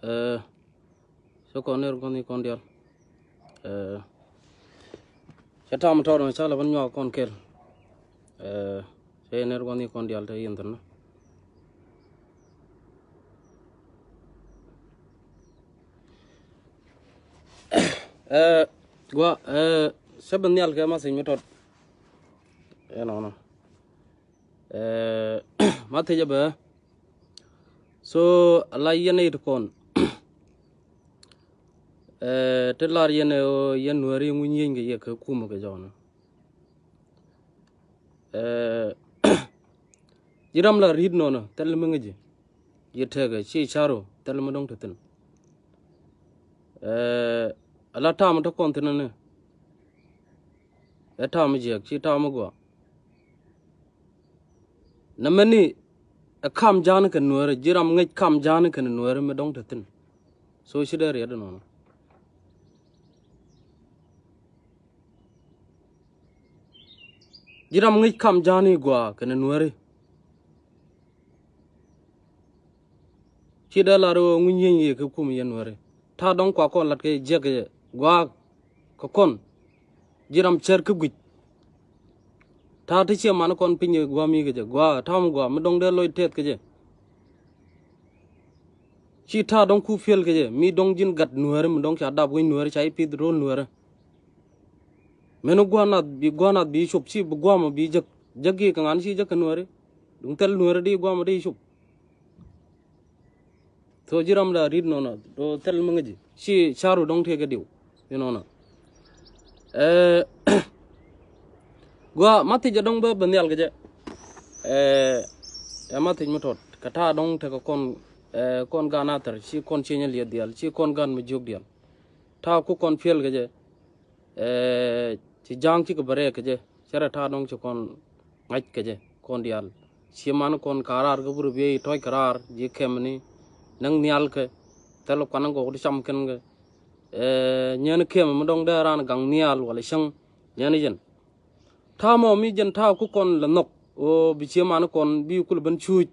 so con nero con đi con đial sẽ tham thọ rồi sao là vẫn nhỏ con kêu sẽ nero con đi con đial thấy yên tĩnh gua sebenarnya cái mà sinh method nó mà thấy chưa so Allah yên này được con thế là yên yên nuôi nguyên nhiên cái gì cái cùm cái gió nó chỉ làm là read nó thế là mình cái gì vậy cái chỉ charo thế là mình đông thật Allah tham được con thế này tham gì chỉ tham quá nằm này kham jana kan nuara jiram ngai kham jana kan nuara me dong tatin so shida re no jiram ngai kham jani gwa kan nuara shida la ro ngunyin ye ko kum ye nuara tha dong kwa kon lat ke je ke gwa ko kon jiram cher ke gui tha thi che man kon pin ye gwa mi ke je gwa tham gwa me dong de loi tet ke je chi tha dong ku fiel ke je mi dong jin gat nuara me dong cha da bui nuara chai pi ro nuara meno gwa na bi shop chi gwa ma bi jak jagi ka ngan chi jak nuara dung tel nuara di gwa ma di shop to jiram da rid no na do tel mangaji chi charu dong the ke diu you know na gua mati jadong ba banyal ke je mati motot kata dong te ko kon gana tar chi kon chenya liya dial chi kon gan me jog dial ta ko kon fiel ke je chi jang chi ko bare ke je chara ta dong chi kon ngaj ke je kon dial chi man kon karar ko bur be toy karar je kemni nang nial ke telo kanang go cham ken ke nyen kem mo dong da ran gang nial wala shang nyen jen tha mo mi jen tha ku kon la nok o bi che man kon bi kul ban chu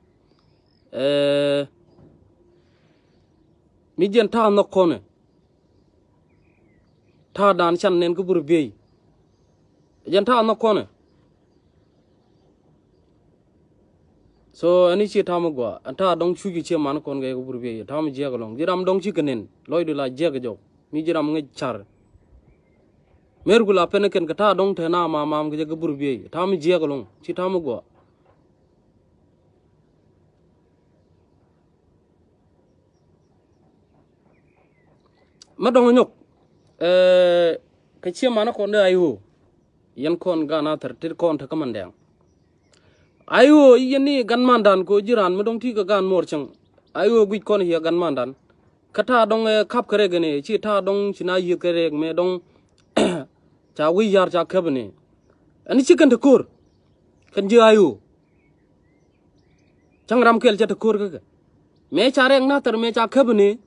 mi jen tha nok kon tha dan chan nen ku bur be jen tha nok kon so ani chi tha mo gwa tha dong chu gi che man kon ge ku bur be tha mo je ga long jiram dong chi kenen loy du la je ga jo mi jiram nge char mergula pene ken kata dong te na mam ge ga bur be tha mi je ga long chi tha mo gwa ma dong nyok ka che man kon de ayu yan kon ga na tar tir kon ta kamandang ayo yeni gan mandan ko jiran ma dong ti ga gan mor chang ayo gui kon hiya gan mandan kata dong kap kare gane chi ta dong china yi kare me dong cha wi yar cha khabne ani chi kan takur kan ji ayu changram kel cha takur ka me cha reng na tar me cha khabne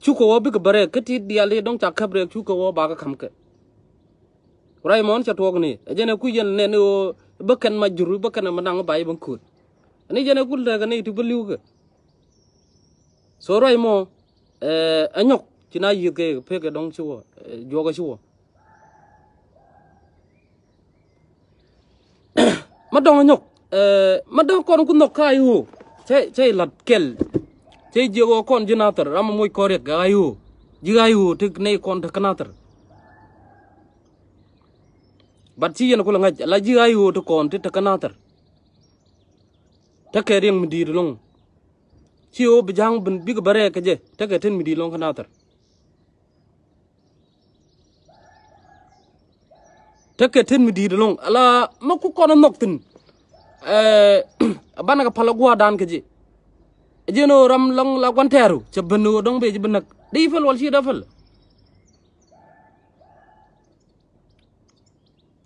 chu ko bi ka bare kati diale dong cha khabre chu ko ba ka kham ka raimon cha togne ejene ku yen ne no bakan majuru bakan manang bai bang kut ani jene kul daga ne tu beliu ka so raimo anyok china yi ke pe ke dong chuo jo ga chuo ma dong anyok ma dong kon ku nok kai hu che lat kel che jo kon jinatar ram moy korek ga ayu ji ayu tik ne kon ta kanatar bat si yen ko la la ji ayu to kon ta kanatar ta ke ring mi dir long chi o bijang bin big bare ke je ta ke ten mi dir long kanatar take ten mi di long ala maku kono noktin bana ka pala gwa dan ke je no ram long la kwanteru che benu dong be je benak di fel wal si da fel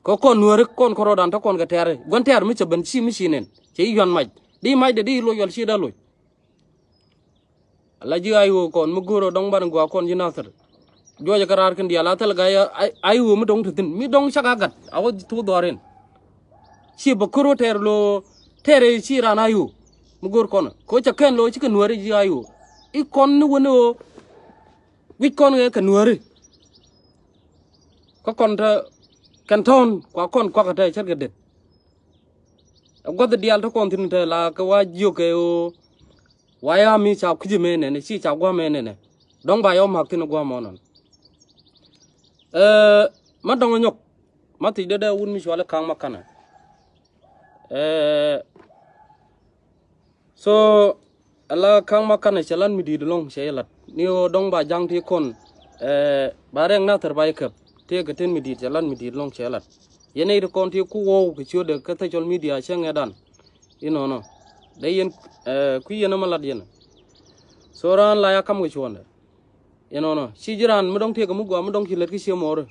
ko kon nuore kon koro dan ta kon ga tere kwanteru mi che ben si mi sinen che yon maj di maj de di lo yol si da lo ala ji ayu kon mu goro dong ban gwa kon jinatar joja karar kan dia latal gaya ayu mu dong tin mi dong sakagat awo tu doren si bakuro terlo tere si ran ayu mu gor kono ko cha ken lo chi kan wari ji ayu I con no wono which con ga kanwari ko con ta canton kwa con kwa ta char gadet gwada dial to kon tin ta la ka wa jiyo ke o waya mi cha kuji me ne si cha gwa me ne dong ba yo mak tin gwa mo non ma dong nyok ma ti de wun mi shwala kang makana so ala kang makana chalan mi di long shelat ni o dong ba jang ti kon ba reng na ter bai kep te ga ten mi di chalan mi di long shelat yene de kon ti ku wo ke chu de ka ta chol media chang edan ino no de yen ku yena malat yena so ran la ya kam ga chwonde ino no si jiran mu dong te ga mu gwa mu dong ki let ki se mor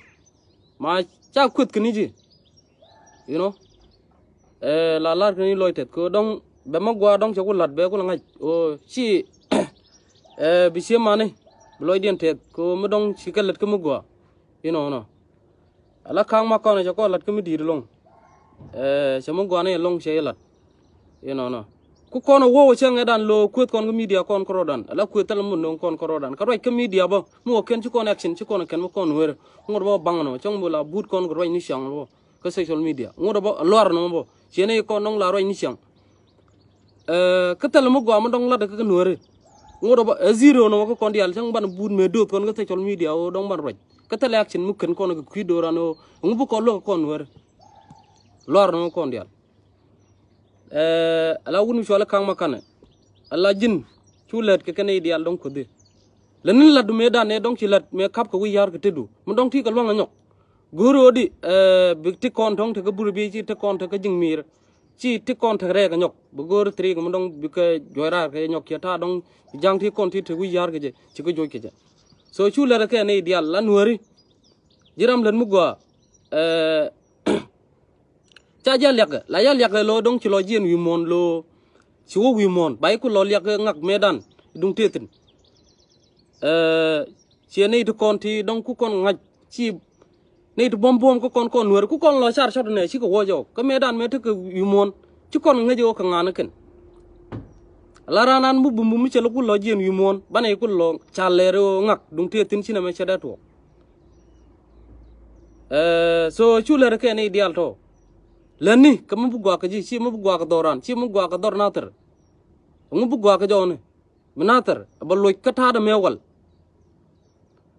ma cha kut kini ji you know la lar kini loitet ko dong be ma gwa dong chaku lat be ko ngai o si bi se mane loy den tet ko mu dong si ka let ko mu gwa you know no ala kang ma ko na ko lat ko mi dir long se mu gwa ne long se lat you know no ku kono wo chang edan lo kut kon media kon korodan ala kutal mun non kon korodan ka roi ka media ba mu ken ci connection ci kon ken mo kon wer ngor bo bangno chong bo la but kon roi ni chang bo ka social media ngor bo lor no bo chene ko nong la roi ni chang ka tal mo gwa mo dong la de ka nuore ngor bo zero no ko kon dial chang ban but me do kon ka social media o dong ban roi ka tal action mu ken kon ko do rano ngu ko lo kon wer lor no kon dial ala wunu shola kang makane ala jin chulet ke kene ideal dong ko de lenin la du medan ne dong ci lat me kap ko wi yar ko tedu mu dong ti ko lo nyok goro di big ti kon dong te ko buru bi ci te kon te ko jing mir ci ti kon te re ga nyok bu gor tri ko mu dong bi ko joira ke nyok ya ta dong jang ti kon ti te wi yar ke je ci ko joy ke je so chulet ke ne ideal la nuori jiram len mu gwa cha ja lek la ya lek lo dong ci lo jien wi mon lo ci wo wi mon bay ko lo lek ngak medan dung tetin ci ne to konti dong ku kon ngaj ci ne to bom ko kon wer ku kon lo char char ne ci ko wojo ko medan me to ko wi mon ci kon ngajo ko ngana ken la ranan mu bum mu ci lo ku lo jien wi mon bane ku lo chalere ngak dung tetin ci na me cheda to so chulere ke ne ideal to lani kamu bu gwa ka ji ci mu bu gwa ka doran ci mu gwa ka dor nater mu bu gwa ka jone menater ba loy ka ta da mewal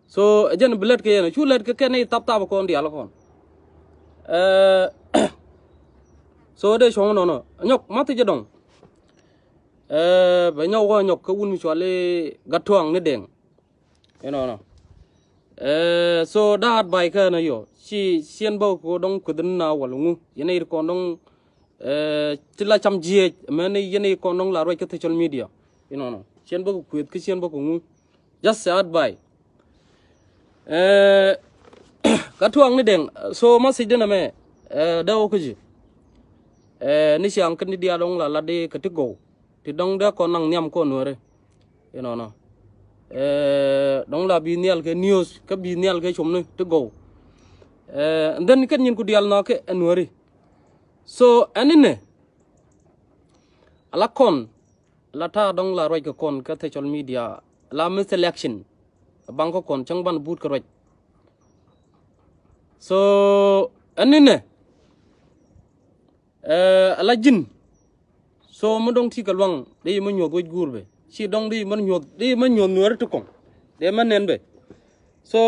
so jen bilet ke yene chulet ke ken tap tap ko ndi ala kon so de chong no no nyok mati je dong ba nyaw go nyok ka wun mi chwale gatwang ne deng you know no so dat bai ka na yo si sien bo ko dong ko den na walungu yene ko dong tila cham je mene yene ko dong la roi ka social media you know no sien bo ko ki sien bo ko ngu just sad bai ka tuang ni deng so ma si dena me da o ko ji ni siang kan dia dong la de ka ti go ti dong da ko nang nyam ko no re you know no dong la bi nial ke news ka bi nial ke chom ne to go and then kan yin ku dial na ke enwari so anine ala kon la ta dong la roi ka kon ka social media la me selection bang ko kon chang ban but ka roi so anine ala jin so mo dong ti ka lwang de mo nyod wo gurbe si dong di man nyod nuer to kon de man nen be so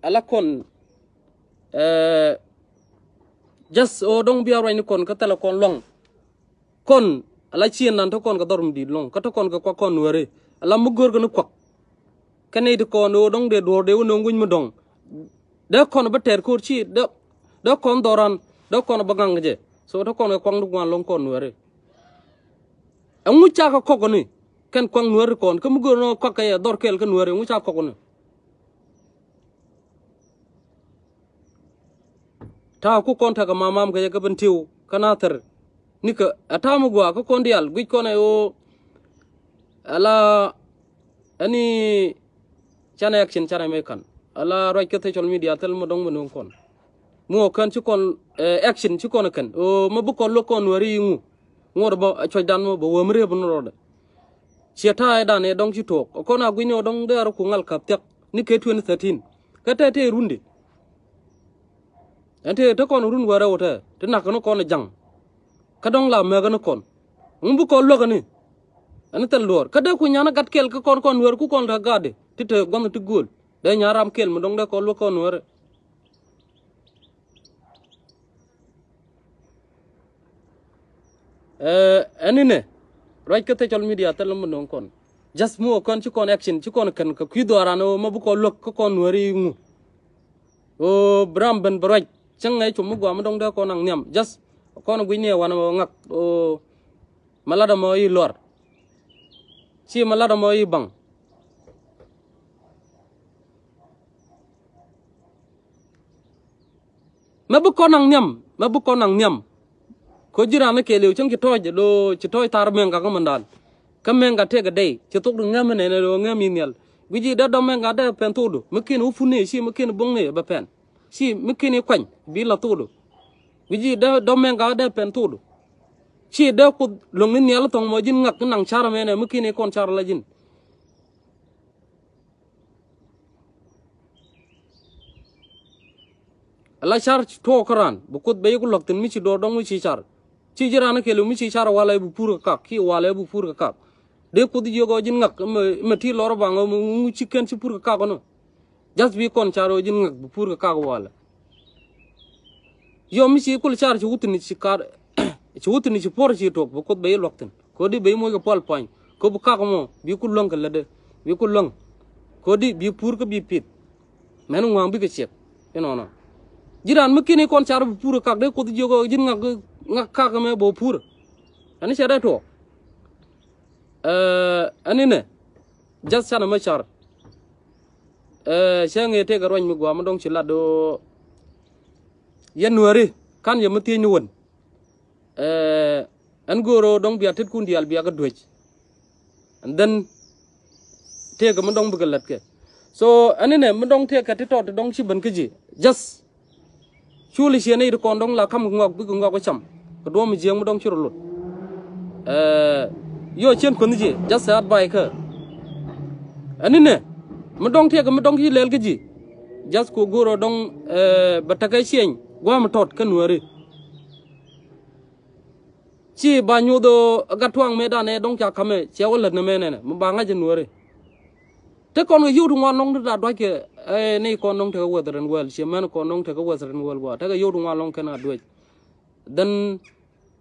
ala kon just o dong biar ni kon ka tele kon long kon ala chien nan to kon ka dorum di long ka to kon ka kwa kon nuere ala mu gor gnu kwak kane de kon o dong de dor de no nguñ mu dong de kon ba ter kur chi de kon doran de kon ba gang je so to kon ka kwang du wan long kon nuere amu cha ka ko ni ken kwang nuere kon ka mu gor no kwak ka dor kel ka nuere mu cha ko ni ta ku kon ta ka mamam ka ka bentiu kana ter nika atamu gwa ko kon dial gui kon ayo ala ani chana action chana me kan ala roi ka social media tel mo dong mo kon mo kan ci kon action ci kon kan o mo bu kon lo kon wari ngu ngor ba choy dan mo bo wamre bu no de chia thai đàn này đông chỉ thuộc con nào quý nhau đông đây là cũng ngal cặp tiếc ni cái 2013 cái thế rundi anh thế con run vào đâu thế thế nào con là jang cái đông làm mẹ cái con ông bu con lo cái này anh ta luar cái đó cũng nhà nó gắt kel cái con nuôi cũng con ra gade thì thế con nó gul đây nhà ram kel mà đông đây con lo con nuôi anh này right cái social media ta làm mình con just mua con chú con action chú con cần cái quý đồ ra nó mà bu con lo cái con nuôi ngu ô bram ben bright chẳng ngay chúng mua mà đông đây con ăn nhầm just con quý nhiều anh mà ngặt ô malada mo i luar si malada mo i bang mà bu con ăn nhầm ko jira na ke lew chang toy do ci toy tar men ga mandan kam men ga te ga day ci tok du ngam ne do ngam yel biji da do men ga da pen tudu makin u fune si makin bongne ba pen si makin kwany bi la tudu biji da do men ga da pen tudu si da ku long ni yel tong mo jin ngak nang chara men makin kon chara la jin ala char to koran bu kut be ku lok tin mi ci do dong mi ci char ci jira na ke lu mi ci chara wala bu pur ka ki wala bu pur ka de ku di jogo jin ngak ma ti lor ba mu ci ken ci pur ka ko no just bi kon charo jin ngak bu pur ka wala yo mi ci kul char ci wutni ci kar ci wutni ci por ci to bu kut be lok tin ko di be mo ga pol point ko bu ka ko mo bi ku long la de bi ku long ko di bi pur ka bi pit men ngam bi ka chep eno jiran mukini kon char bu pur ka de ko di jogo jin ngak ka me bo pur ani chada to ani ne just sana ma char shange te garwan mi gwa ma dong chila do yanuari kan ya mati nyuwon an goro dong biya tit kun dial biya ga dwej and then te ga ma dong bugalat ke so ani ne ma dong te ka ti to dong chi ban ke ji just chuli shi ne ko dong la kam ngok bu ngok ko cham ko do mi jeng ma dong chiro lut yo chen kun ji just at bai ka ani ne ma dong te ga ma dong hi lel ke ji just ko goro dong bataka shen gwa ma tot kan wari chi ba nyu do ga twang me da ne dong cha kame che wala ne me ne ma ba nga jen wari te kon yu du ngon nong da do ke nei kon nong te ga wethren wel che man kon nong te ga wethren wel wa te ga yu du ngon long kana do dan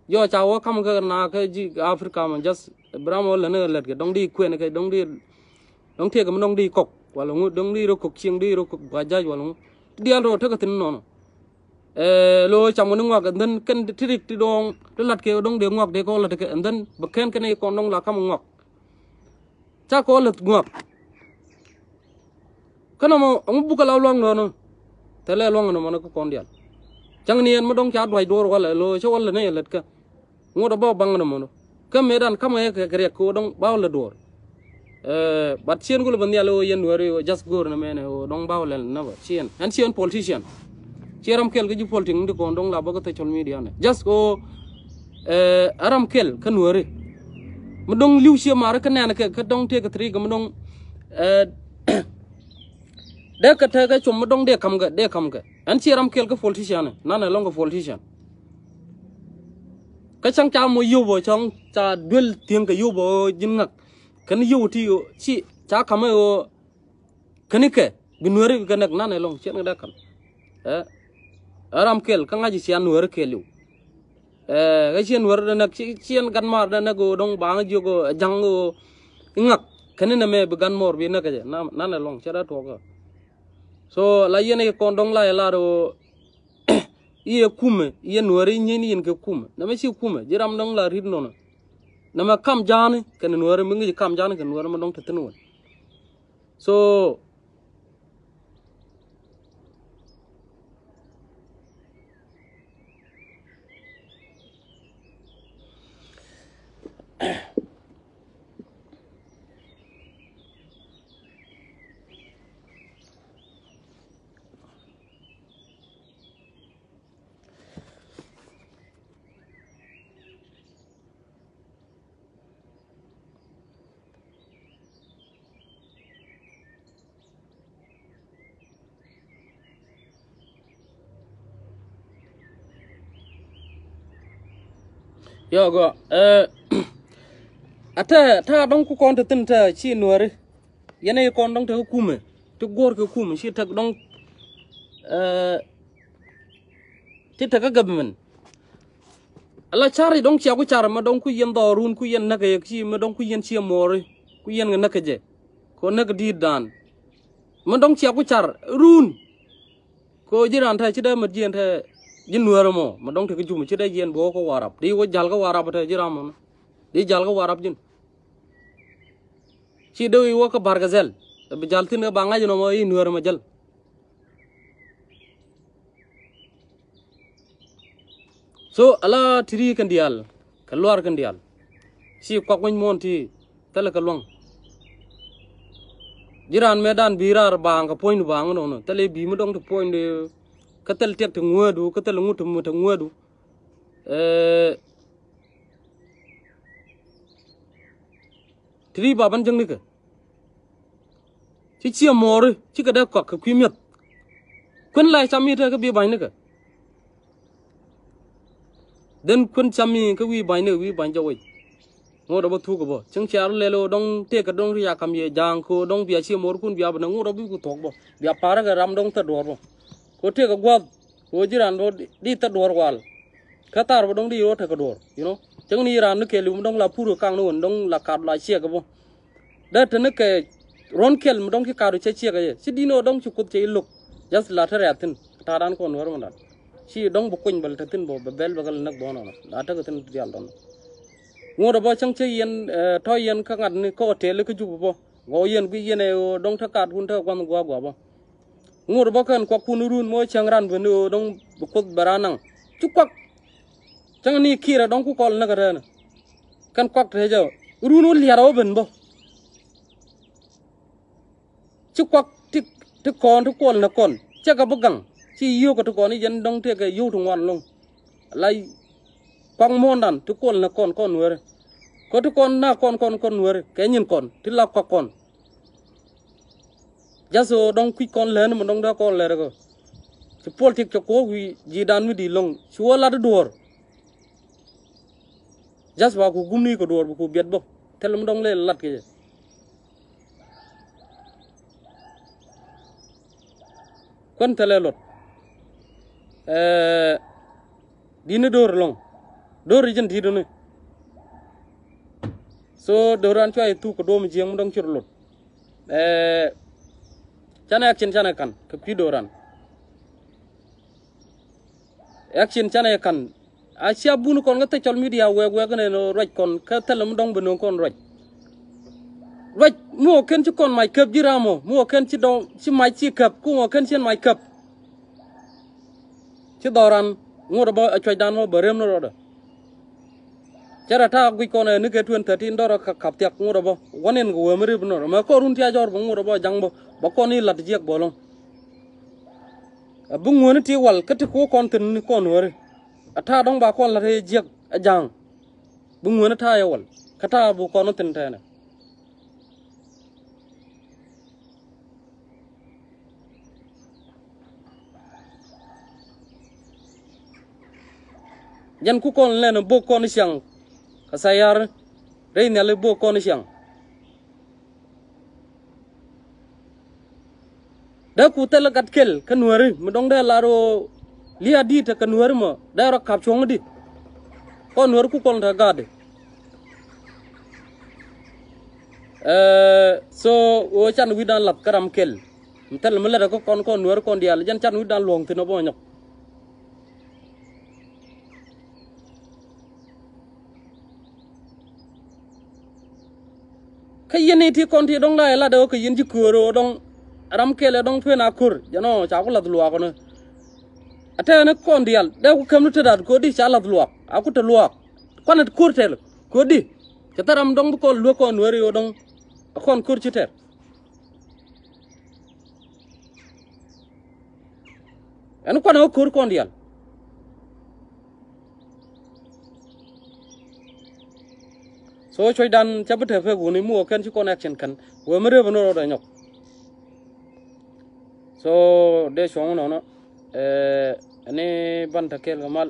yo cha wo kam ga na ka ji afrika man just bramo la ne let ke dong di kwen ke dong di dong te ga ma dong di kok wala ngu dong di ro kok chieng di ro kok ba jaj wala ngu dial ro te ga tin no lo cham ngo ngwa dan ken tirik ti dong to lat ke dong de ngwa de ko lat ke dan ba ken ken ko dong la kam ngwa cha ko lat ngwa kana mo ngu bu ka law long no te le long no mo ko kon dial chang ni en mo dong cha dwai dor wala lo cho wala ne lat ka ngo do ba bang no mo ka medan kam e ke re ko dong ba la dor bat chien gul ban dial o yen wari just gor na mene o dong ba la na ba chien an chien politician cheram kel ga ji politic ndi ko dong la ba ko te chol media ne just ko aram kel kan wari mo dong liu che mara kan na ka dong te ka tri ga mo dong de ka te ga chom mo dong de kam ga an cheram kel ga politician na na long ga politician ka chang cha mo yu bo chang cha dul tieng ka yu bo jin ngak kan yu ti chi cha kam o kanike ginwari ga nak na na long chen ga kan aram kel ka ngaji sian nuar kelu ga sian nuar na sian gan mar na go dong bang jo go jang go ngak kanina me gan mor bi na ka na na long chara to ga so la yene ko dong la la ro iye kume iye nuari nyini yin ke kume na me si kume jiram dong la rid no na ma kam jani kan nuari mi ngi kam jani kan nuari ma dong tetenu so yo go ata ta dong ku kon tin ta chi nuore yene kon dong ta kume to gor ko kume shi ta dong ti ta government ala chari dong chia ku char ma dong ku yen dorun ku yen naka yak chi ma dong ku yen chi more ku yen nga naka je ko naka di dan ma dong chia ku char run ko jiran ta chi da ma jien ta jin nuore mo ma dong ta ku jum chi da jien bo ko warap di wo jal ko warap ta jiram mo di jal ko warap jin chi do wo ko bargazel be jal tin ba nga jino mo yi nuore ma jal so ala tiri kan dial keluar kan dial si kok mon monti tele kalong jiran medan birar bang ka point bang no tele bi mu dong to point de katel tek to ngodu katel ngutu mu to ngodu tiri baban jeng ni ka ci mor ci ka da kok ku miet kun lai sami ta ka bi ban ni ka den kun chami ka wi bain ne wi ban jawai ngoda ba thu ko bo chang char lelo dong te ka dong ya kam ye jang ko dong bia chi mor kun bia ba ngoda bi ku thok bo bia para ga ram dong ta dor bo ko te ka gwa ko jiran do di ta dor wal ka tar bo dong di ro ta ka dor you know chang ni ran ne ke lu dong la puro kang no dong la kar la che ka bo da te ne ke ron kel mu dong ki karu che che ga ye si dino dong chu kut che luk just la ta ra tin ta ran ko nor mo dan si dong bu kuñ bal tatin bo bel bagal nak bono la ta gatin dial don ngoda bo chang che yen to yen ka ngat ni ko tel ka jubu bo go yen gu yen e dong ta kat hun ta kwan gwa gwa bo ngoda bo kan ko kun run mo chang ran bu no dong bu kut baranang chu kwak chang ni kira dong ku kol na ga na kan kwak te jo run ul yaro ben bo chu kwak tik tik kon tu kol na kon cha ka bugang chi yêu cái con ấy dân đông thế cái yêu thùng ngon luôn lại quăng môn đàn tu con là con nuôi có tu con na con nuôi cái nhìn con thì là con giá số đông quy con lớn mà đông đó con lớn rồi thì politic cho cố vì gì đàn mới đi lông chúa là đùa giá số của gum ni của đùa của biệt bốc thế là đông lên lật cái quân thế là lột dina dor long dor jen ti done so doran chwa tu ko dom jeng dong chur lot chana action chana kan ke pi doran action chana kan asia bunu kon ngate chol media we ne no raj kon ka telam dong beno kon raj mo ken ci kon mai kep jiramo mo ken ci dong ci mai ci kep ku mo ken ci mai kep ci doran ngoda ba choy dan mo barem no roda cara ta gui kon ne ke 2013 doro ka kap tiak ngoda ba wonen go wemri no ma ko run tia jor bo ngoda ba jang ba ko ni lat jek bolong bu ngone ti wal kati ko kon tin kon wore ata dong ba kon la re jek jang bu ngone ta ya wal kata bu kon tin tane jan ku kon len bo kon siang kasayar re ne le bo kon siang da ku tel gat kel kanwari mu dong da laro liya di ta kanwari mo da ro kap chong di kon wor ku kon ta gade so o chan wi dan lat karam kel tel mu la ko kon wor kon dial jan chan wi dan long ti no bo nyok kayeni ti konti dong la do ko yin ji kuro dong ram kele dong thena kur jano cha ko lat luwa ko ne ate ne kon dial de ko kam te dad ko di cha lat luwa aku te luwa kon et kur tel ko di ta ram dong ko lu ko nori yo dong kon kur ci ter en ko no kur kon dial so choy dan chabute fe guni mu ken ci connection kan wo mere bono do nyok so de shong no ane banta kel gamal